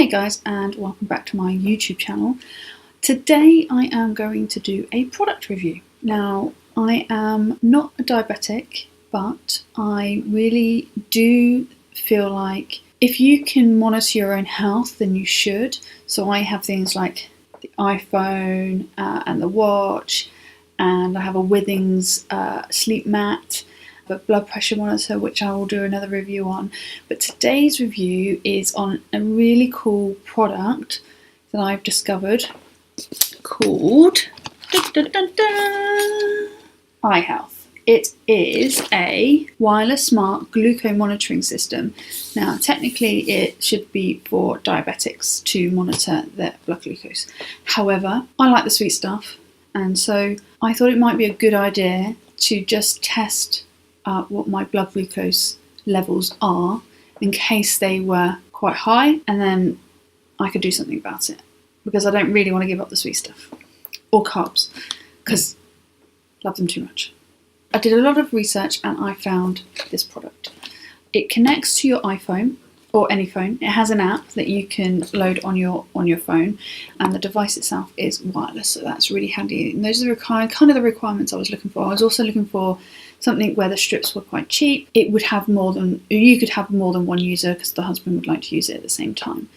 Hey guys, and welcome back to my YouTube channel. Today I am going to do a product review. Now, I am not a diabetic, but I really do feel like if you can monitor your own health, then you should. So I have things like the iPhone and the watch, and I have a Withings sleep mat, a blood pressure monitor, which I will do another review on. But today's review is on a really cool product that I've discovered called iHealth. It is a wireless smart glucose monitoring system. Now, technically it should be for diabetics to monitor their blood glucose. However, I like the sweet stuff, and so I thought it might be a good idea to just test what my blood glucose levels are in case they were quite high, and then I could do something about it, because I don't really want to give up the sweet stuff or carbs because I love them too much. I did a lot of research and I found this product. It connects to your iPhone or any phone. It has an app that you can load on your phone, and the device itself is wireless, so that's really handy. And those are kind of the requirements I was looking for. I was also looking for something where the strips were quite cheap. It would have you could have more than one user, because the husband would like to use it at the same time.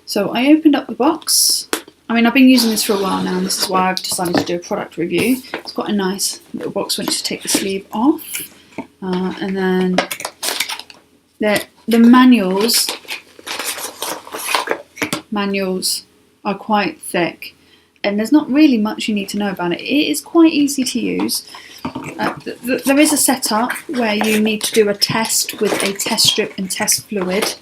So I opened up the box. I mean, I've been using this for a while now, and this is why I've decided to do a product review. It's quite a nice little box once you take the sleeve off. And then the manuals are quite thick, and there's not really much you need to know about it. It is quite easy to use. There is a setup where you need to do a test with a test strip and test fluid,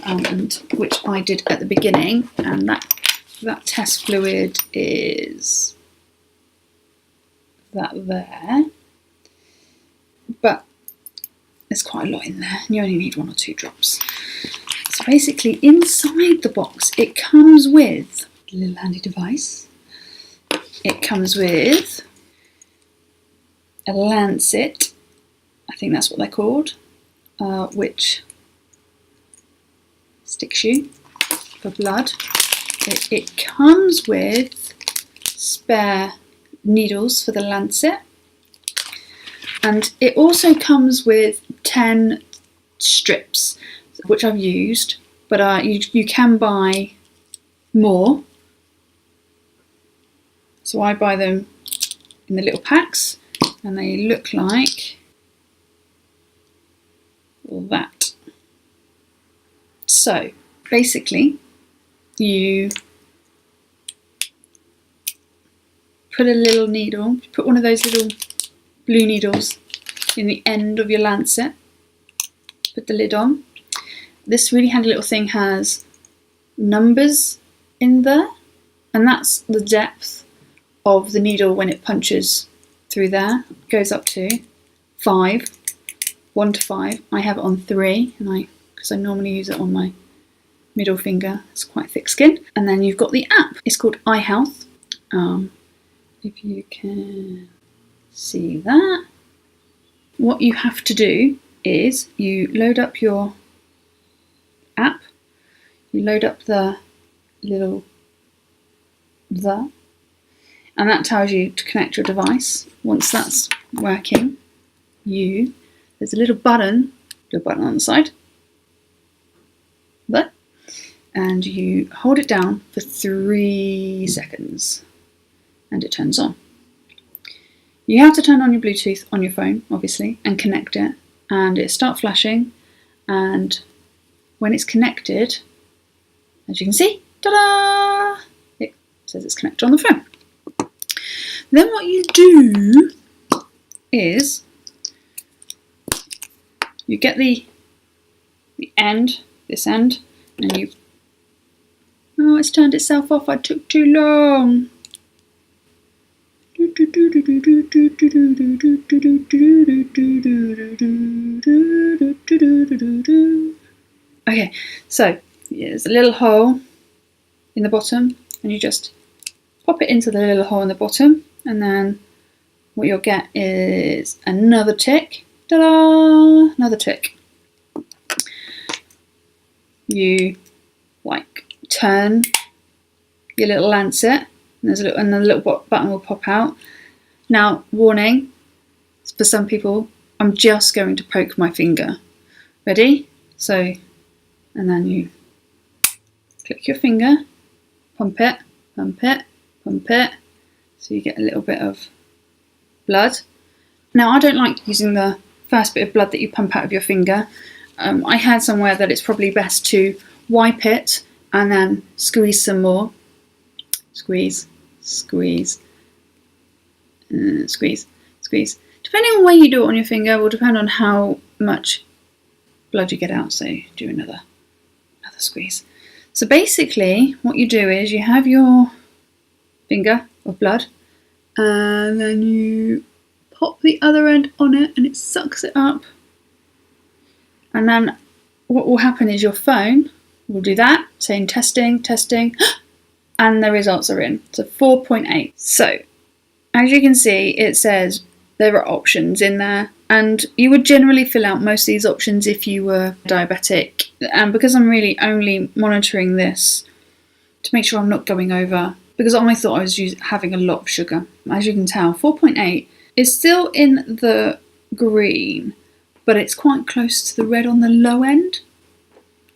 and which I did at the beginning, and that test fluid is that there, but there's quite a lot in there, and you only need 1 or 2 drops. So basically, inside the box, it comes with a little handy device. It comes with a lancet, I think that's what they're called, which sticks you for blood. It comes with spare needles for the lancet, and it also comes with 10 strips, which I've used, but you can buy more. So I buy them in the little packs, and they look like that. So basically, you put a little needle, put one of those little blue needles in the end of your lancet, put the lid on. This really handy little thing has numbers in there, and that's the depth of the needle when it punches through there. It goes up to 5, 1 to 5. I have it on 3, and because I normally use it on my middle finger. It's quite thick skin. And then you've got the app. It's called iHealth. If you can see that. What you have to do is you load up your app. You load up the little and that tells you to connect your device. Once that's working, there's a little button on the side there, and you hold it down for 3 seconds and it turns on. You have to turn on your Bluetooth on your phone, obviously, and connect it, and it starts flashing, and when it's connected, as you can see, ta-da! It says it's connected on the phone. Then what you do is you get this end, and you... Oh, it's turned itself off. I took too long. Okay, so there's a little hole in the bottom, and you just pop it into the little hole in the bottom, and then what you'll get is another tick. Ta-da! Another tick. You turn your little lancet, and the little button will pop out. Now, warning, for some people, I'm just going to poke my finger. Ready? So, and then you click your finger, pump it, pump it, pump it, so you get a little bit of blood. Now, I don't like using the first bit of blood that you pump out of your finger. I heard somewhere that it's probably best to wipe it and then squeeze some more. Squeeze, squeeze, squeeze, squeeze. Depending on where you do it on your finger will depend on how much blood you get out. So do another squeeze. So basically what you do is you have your finger of blood and then you pop the other end on it and it sucks it up. And then what will happen is your phone will do that, saying testing, testing, and the results are in. So 4.8. So as you can see, it says there are options in there, and you would generally fill out most of these options if you were diabetic. And because I'm really only monitoring this to make sure I'm not going over, because I thought I was having a lot of sugar. As you can tell, 4.8 is still in the green, but it's quite close to the red on the low end.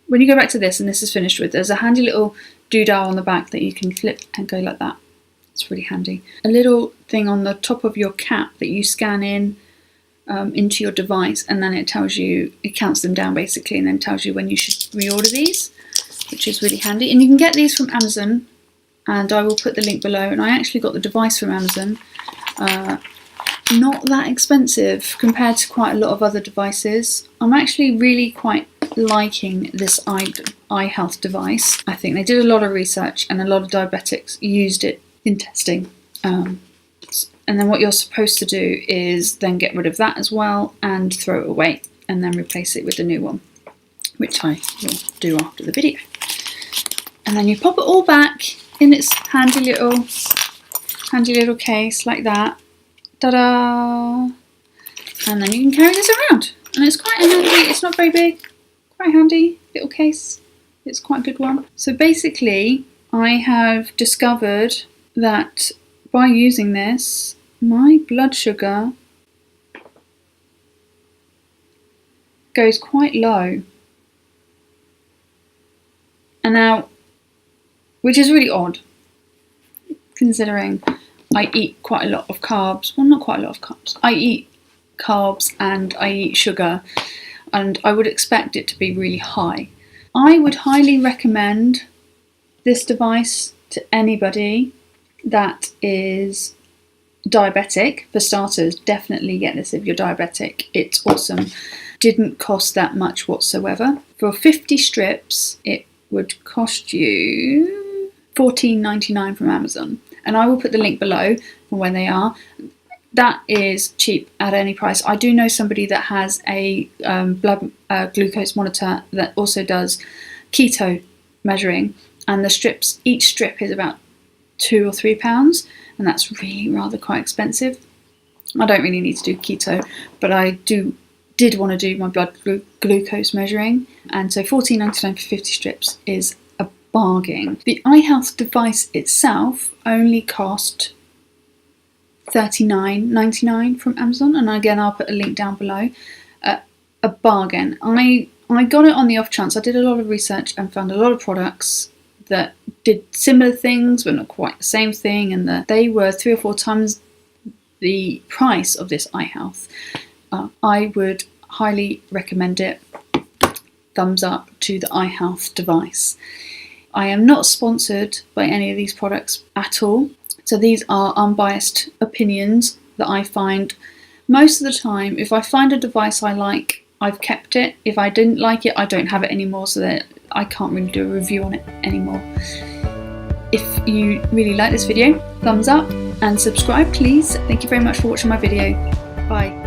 When you go back to this, and this is finished with, there's a handy little doodah on the back that you can flip and go like that. It's really handy. A little thing on the top of your cap that you scan in into your device, and then it tells you, it counts them down basically, and then tells you when you should reorder these, which is really handy. And you can get these from Amazon, and I will put the link below. And I actually got the device from Amazon. Not that expensive compared to quite a lot of other devices. I'm actually really quite liking this iHealth device. I think they did a lot of research and a lot of diabetics used it in testing. And then what you're supposed to do is then get rid of that as well and throw it away and then replace it with a new one, which I will do after the video. And then you pop it all back in its handy little case like that. Ta-da! And then you can carry this around. And it's quite handy, it's not very big, quite handy little case. It's quite a good one. So basically, I have discovered that by using this, my blood sugar goes quite low. And now, which is really odd, considering I eat quite a lot of carbs. Well, not quite a lot of carbs. I eat carbs and I eat sugar, and I would expect it to be really high. I would highly recommend this device to anybody that is diabetic. For starters, definitely get this if you're diabetic. It's awesome. Didn't cost that much whatsoever. For 50 strips, it would cost you $14.99 from Amazon. And I will put the link below for when they are. That is cheap at any price. I do know somebody that has a blood glucose monitor that also does keto measuring, and the strips, each strip is about £2 or £3, and that's really rather quite expensive. I don't really need to do keto, but I did want to do my blood glucose measuring, and so $14.99 for 50 strips is a bargain. The iHealth device itself only cost $39.99 from Amazon, and again I'll put a link down below. A bargain. I got it on the off chance. I did a lot of research and found a lot of products that did similar things but not quite the same thing, and they were 3 or 4 times the price of this iHealth. I would highly recommend it. Thumbs up to the iHealth device. I am not sponsored by any of these products at all. So these are unbiased opinions that I find most of the time. If I find a device I like, I've kept it. If I didn't like it, I don't have it anymore, so that I can't really do a review on it anymore. If you really like this video, thumbs up and subscribe please. Thank you very much for watching my video. Bye.